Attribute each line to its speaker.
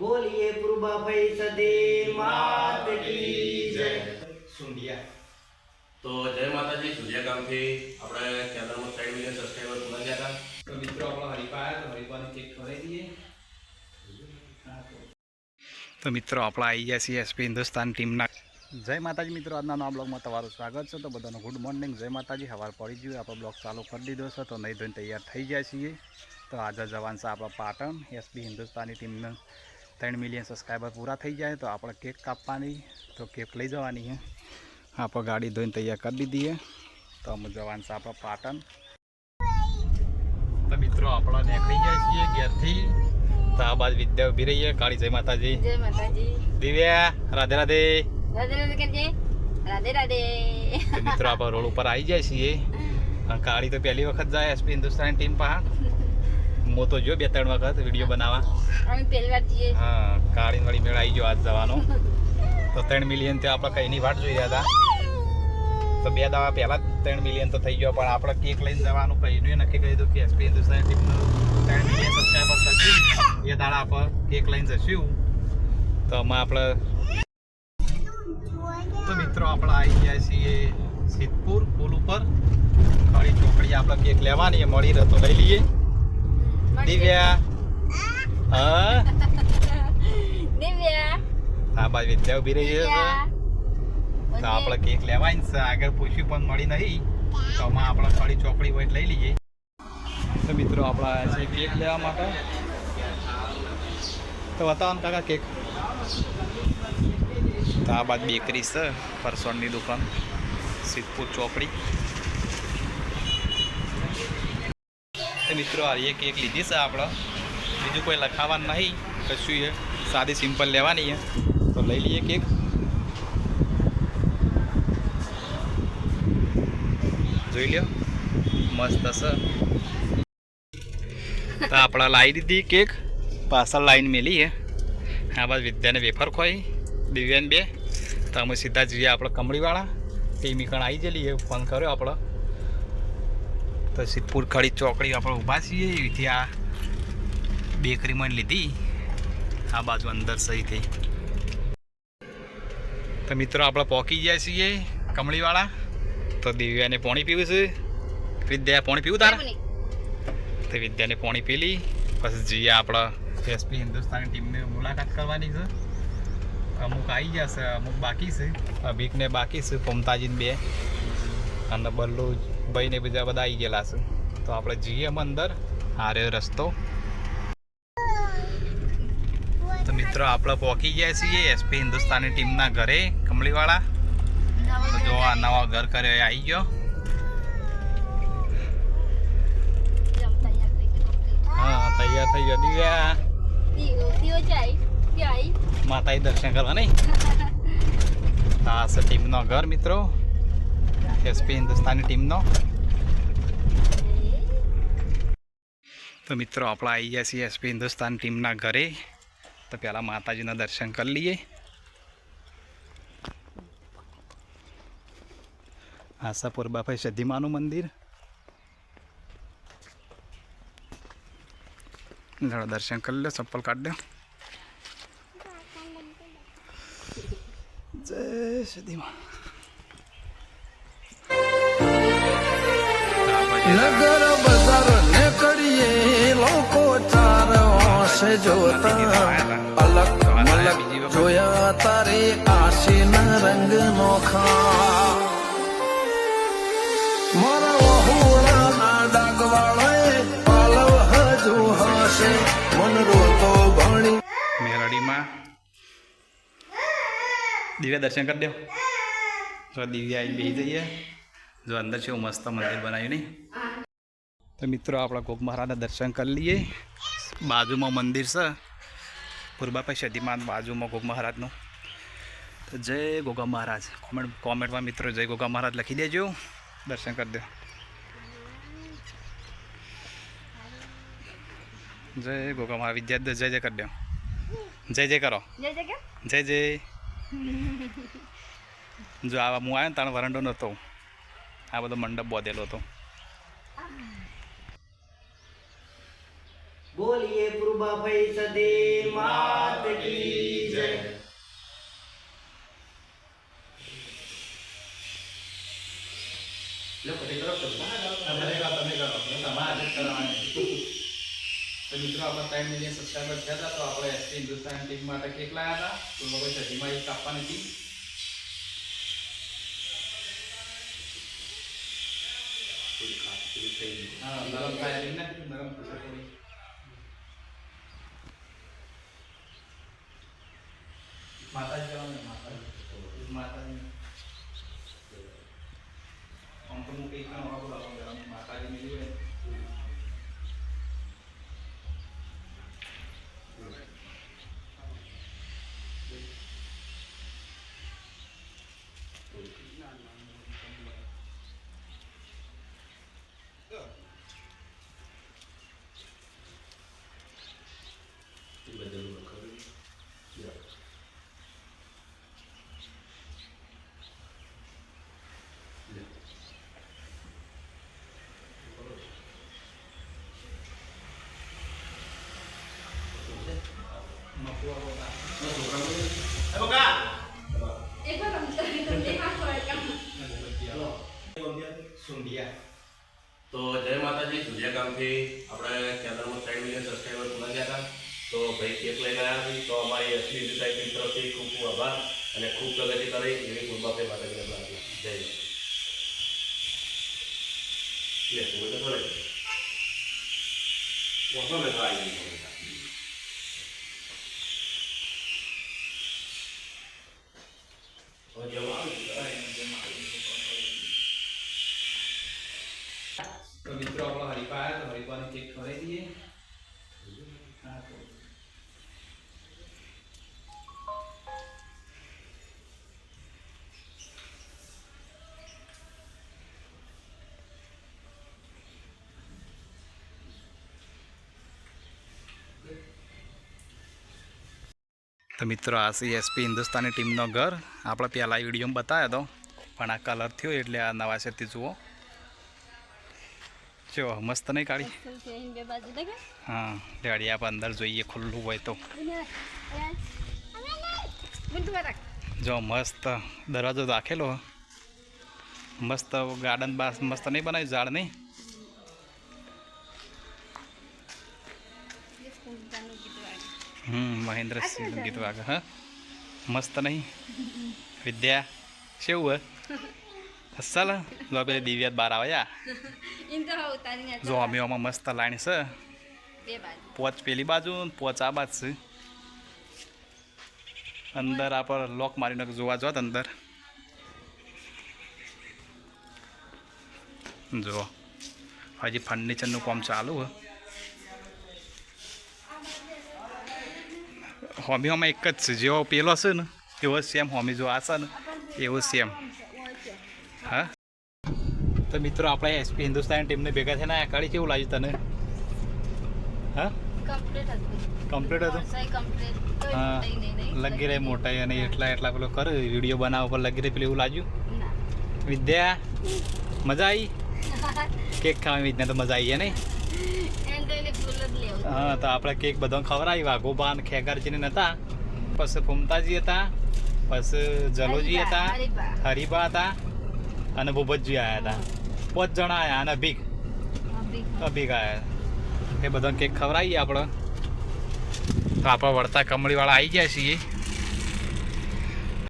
Speaker 1: बोलिए पुरबा भाई सदे मात की जय। सुंडिया
Speaker 2: तो जय माताजी सुंडिया गाम थी આપણે ચેનલમાં 3 મિલિયન સબસ્ક્રાઇબર પૂરા થયા હતા।
Speaker 3: તો મિત્રો આપણો હરિપા આવ્યા તો હરિપાને ચેક કરી દઈએ। તો મિત્રો આપણે આવી ગયા છીએ એસપી હિન્દુસ્તાન ટીમના। જય માતાજી મિત્રો, આજના નવા બ્લોગમાં તમારું સ્વાગત છે। તો બધાનું ગુડ મોર્નિંગ, જય માતાજી। સવાર પડી ગયું, આપણો બ્લોગ ચાલુ કરી દીધો છે। તો નહીં ધોઈને તૈયાર થઈ ગયા છીએ। તો આજે જવાનું છે આપણા પાટણ। એસપી હિન્દુસ્તાની ટીમને 3 મિલિયન સબસ્ક્રાઈબર પૂરા થઈ જાય તો આપણે કેક કાપવાની, તો કેક લઈ જવાની છે। આપણે ગાડી ધોઈને તૈયાર કરી દીધી છે। તો અમે જવાનું છે આપણા પાટણ। તો મિત્રો આપણે નીકળી ગયા છીએ ઘેરથી। તો આ બાદ વિદ્યા ઉભી રહી છે। કાળી જય માતાજી।
Speaker 4: જય માતાજી।
Speaker 3: દિવ્યા રાધે રાધે
Speaker 4: રાધે રાધે કરજે। રાધે રાધે।
Speaker 3: તો મિત્રો આપણે રોડ ઉપર આવી જાય છીએ। કાળી તો પહેલી વખત જાય એસપી હિન્દુસ્તાની ટીમ પાસે। હું તો જો 2-3 વખત વિડીયો બનાવવા।
Speaker 4: અમે પહેલી વાર જઈએ।
Speaker 3: હા, કાળી વાળી મેળ આવી ગયો આજ જવાનો। તો 3 મિલિયન થી આપણે કઈની વાટ જોઈ રહ્યા હતા। તો 2 દાડા પહેલા 3 મિલિયન તો થઈ ગયો, પણ આપણે કેક લઈને જવાનું કહીને નક્કી કરી દીધું કે એસપી હિન્દુસ્તાની ટીમનું 3 મિલિયન સબસ્ક્રાઈબર થશે એ દાડા આપણે કેક લઈને જશું। તો આમાં આપણે તો મિત્રો આપણે આવી ગયા છીએ સિદ્ધપુર પુલ ઉપર। ખાલી ચોકડી આપણે કેક લેવાની મળી રહે તો લઈ લઈએ। દિવ્યા હા
Speaker 4: દિવ્યા
Speaker 3: આ બાજુ વિદ્યા ઉભી રહી છે। તો આપણે કેક લેવાની છે, આગળ પૂછ્યું પણ મળી નહીં। તો આમાં આપણે ખાલી ચોકડી હોય લઈ લઈએ। તો મિત્રો આપણે આવ્યા છીએ કેક લેવા માટે। તો બતાવો ને કાકા કેક। તો આ બાદ બેકરી છે, ફરસાણની દુકાન, સિદ્ધપુર ચોકડી। તો મિત્રો આ એ કેક લીધી છે આપણે, બીજું કોઈ લખાવાનું નહીં કશું છે, સાદી સિમ્પલ લેવાની છે। તો લઈ લઈએ કેક। જોઈ લ્યો મસ્ત છે। તો આપણે લાવી દીધી કેક, પાછળ લાઈન મેલી છે। આ બાદ વિદ્યાને વેફર ખોઈ, દિવ્યાને 2। તો અમે સીધા જઈએ આપણે કમળીવાળા ટીમી કણ આવી જઈએ। ફોન કર્યો આપણે તો સિદ્ધપુર ખડી ચોકડી આપણે ઊભા છીએ। એથી આ બેકરીમાં લીધી, આ બાજુ અંદર સહી થઈ। તો મિત્રો આપણે પહોંચી ગયા છીએ કમળીવાળા। તો દિવ્યાને પાણી પીવું છે। વિદ્યા પાણી પીવું તારે? તો વિદ્યાને પાણી પી લી, પછી જઈએ આપણે એસપી હિન્દુસ્તાની ટીમની મુલાકાત કરવાની છે। અમુક આવી ગયા છે, અમુક બાકી છે। અભિકને બાકી છે, પમતાજીને 2 અને બલ્લુ ભાઈને બધા આવી ગયેલા છે। તો આપણે જઈએ એમ અંદર, આ રહ્યો રસ્તો। તો મિત્રો આપણે પહોંચી ગયા છીએ એસપી હિન્દુસ્તાની ટીમના ઘરે કમળીવાળા। તો જો આ નવા ઘર કર્યો એ આવી ગયો। હા તૈયાર થઈ ગયો દિવ્યા। માતાજી દર્શન કરવા નહીં? આ છે ટીમનો ઘર મિત્રો, એસપી હિન્દુસ્તાની ટીમનો। તો મિત્રો આપણે આવી ગયા છીએ એસપી હિન્દુસ્તાની ટીમના ઘરે। તો પહેલાં માતાજીના દર્શન કરી લઈએ। આશાપુર બાપાઈ સધીમાનું મંદિર, જરા દર્શન કરી લો, ચપ્પલ કાઢ દો। જય સધીમા।
Speaker 5: નગર બજાર ને કરીએ લોકો ચાર હોશે જોતા, અલગ મલક જોયા તારે આશીના રંગ નોખા। મારા વહુડા ડાગવાળાએ પાલવ હજુ હશે મન રોતો ઘણી
Speaker 3: મેલડીમાં દિવ્યા દર્શન કરી દો। જો દિવ્યા આવી બેસી જઈએ। જો અંદર છે મસ્ત મંદિર બનાવ્યું નહીં? તો મિત્રો આપણે ગોગ મહારાજના દર્શન કરી લઈએ। બાજુમાં મંદિર છે પુરબાપાઈ સધીમાન, બાજુમાં ગોગ મહારાજનું। તો જય ગોગા મહારાજ। કોમેન્ટમાં મિત્રો જય ગોગા મહારાજ લખી દેજો, દર્શન કરી દો। જય ગોગા મહારાજ। વિદ્યાર્થી જય જય કરી દો, જય જય કરો, જય જય। જો આવા હું આવ્યો ને તારો વરંડો નહોતો, આ બધો મંડપ બાંધેલો હતો।
Speaker 1: बोलिए કસ્તુરબા ભાઈ સદે માત કી જય.
Speaker 3: તો મિત્રો આપણે 3 મિલિયન સબસ્ક્રાઈબર થયા હતા તો આપણે એસપી હિન્દુસ્તાન ટીમ માટે કેક લાવ્યા હતા તો લોકો સજીમાં એક કાપવાની હતી. હા નરમ થાય એમ ને નરમ થશે થોડી. માતાજી કહેવાનું માતાજી આમ તો હું કેક ના વાપરું માતાજી મિલી હોય.
Speaker 2: તો જય માતાજી. સૂર્યકાંતથી આપણે ચેનલમાં 3 મિલિયન સબસ્ક્રાઈબર પૂરા થયા હતા તો ભાઈ કેક લઈને આવ્યા હતી. તો અમારી એસપી હિન્દુસ્તાન ટીમ તરફથી ખૂબ ખૂબ આભાર અને ખૂબ પ્રગતિ કરે એવી કૃપા આપે માતાજીને પ્રાર્થના. જય
Speaker 3: તો મિત્રો આપણો હરીફા આવ્યા તો હરીફાની કેક ખવડાવી દઈએ. હા તો મિત્રો આ છે એસપી હિન્દુસ્તાની ટીમનો ઘર. આપણે પહેલાં વિડીયોમાં બતાવ્યો હતો પણ આ કલર થયો એટલે આ નવા શેરથી જુઓ જો મસ્ત નહીં કાઢી.
Speaker 4: બે બાજુ દેખે
Speaker 3: હા ગાડી આપણે અંદર જોઈએ ખુલ્લું હોય તો જો મસ્ત દરવાજો રાખેલો મસ્ત ગાર્ડન બાસ મસ્ત નહીં બનાવ્યું ઝાડ નહીં. મહેન્દ્રસિંહ ગીત વાગે હા મસ્ત નહીં વિદ્યા કેવું હે અસલ જો પેલી દિવ્યા બહાર આવ્યા જો અમે આમાં મસ્ત લાઈન છે પોચ પેલી બાજુ પોચ આ બાજુ છે. અંદર આપણે લોક મારીને જોવા જોત અંદર જો હજી ફર્નિચરનું કામ ચાલુ હે. હોમી આમાં એક જ છે જેવો પેલો છે ને એવો સેમ હોમી જો આ છે ને એવો સેમ. હા તો મિત્રો આપણે એસપી હિન્દુસ્તાન ટીમને ભેગા થઈને આ કાઢી કેવું લાગ્યું તને? હા કમ્પ્લીટ હતું. હા લગી રહે મોટા અને એટલા પેલો કરે વિડીયો બનાવવા પર લગી રહે પેલું એવું લાગ્યું. વિદ્યા મજા આવી કેક ખાવાની વિદ્યા તો મજા આવી નહીં. હા તો આપણે કેક બધા ખવડાવી વાઘોબાન ખેગારજીને નહોતા પછી ફુમતાજી હતા પછી જલોજી હતા હરીબા હતા અને ભૂપતજી આવ્યા હતા 5 જણા આવ્યા અને અભિક આવ્યા એ બધા કેક ખવડાવીએ આપણે તો આપણે વળતા કમળીવાળા આવી ગયા છીએ.